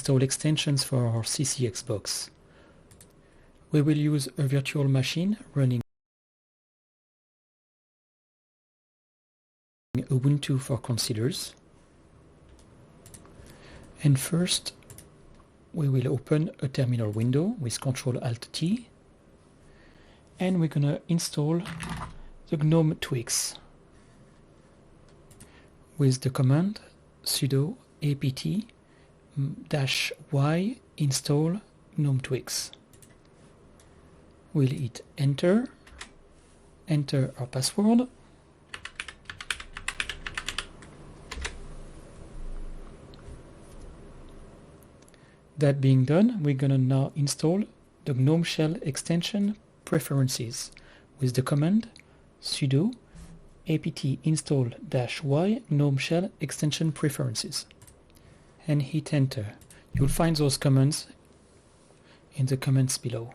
install extensions for our CCX-BOX. We will use a virtual machine running Ubuntu for concealers. And first, we will open a terminal window with Ctrl-Alt-T, and we're going to install the GNOME Twix with the command sudo apt-y install GNOME Twix. We'll hit enter our password, that being done, we're going to now install the GNOME Shell extension preferences with the command sudo apt install -y GNOME Shell extension preferences, and hit enter. You'll find those commands in the comments below.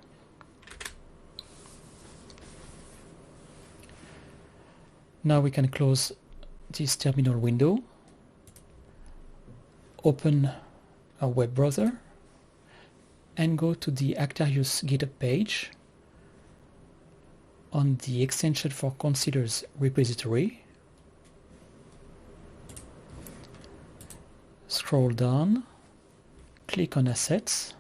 Now we can close this terminal window, open our web browser, and go to the Acktarius Github page. On the extension for concealers repository, scroll down, click on assets,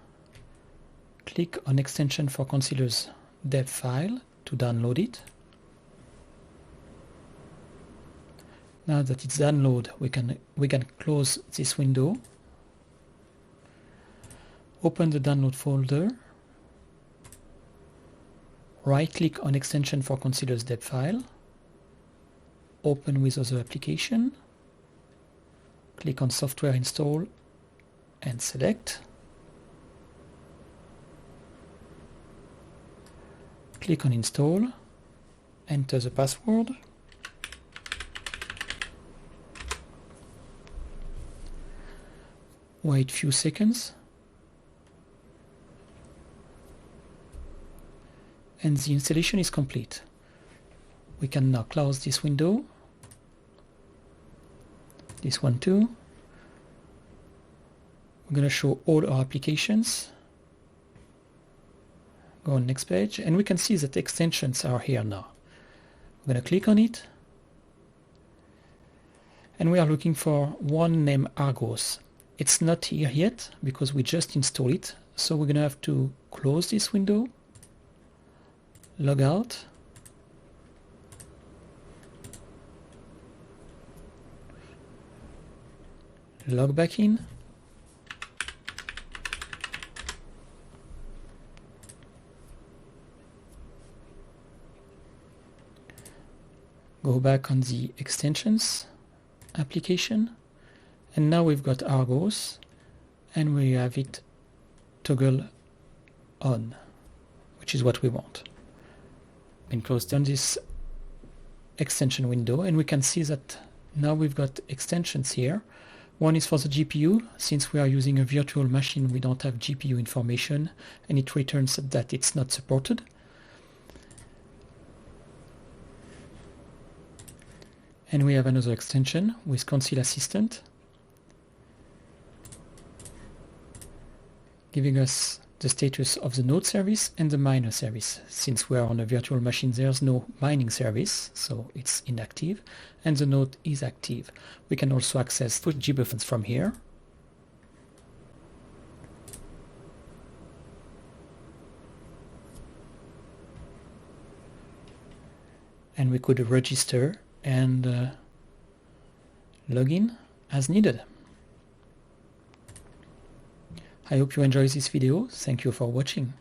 click on extension for concealers dev file to download it. Now that it's downloaded, we can close this window, open the download folder, right-click on extension for concealers dev file, open with other application, click on software install and select, click on install, enter the password, wait few seconds, and the installation is complete. We can now close this window, this one too. We're going to show all our applications. Go on next page, and we can see that extensions are here now. We're going to click on it, and we are looking for one named Argos. It's not here yet because we just installed it, so we're going to have to close this window, log out, log back in, go back on the extensions application, and now we've got Argos and we have it toggle on, which is what we want. And close down this extension window, and we can see that now we've got extensions here. One is for the GPU. Since we are using a virtual machine, we don't have GPU information, and it returns that it's not supported. And we have another extension with Conceal Assistant, giving us the status of the node service and the miner service. Since we are on a virtual machine, there's no mining service, so it's inactive, and the node is active. We can also access push gbuffins from here. And we could register and log in as needed. I hope you enjoyed this video. Thank you for watching.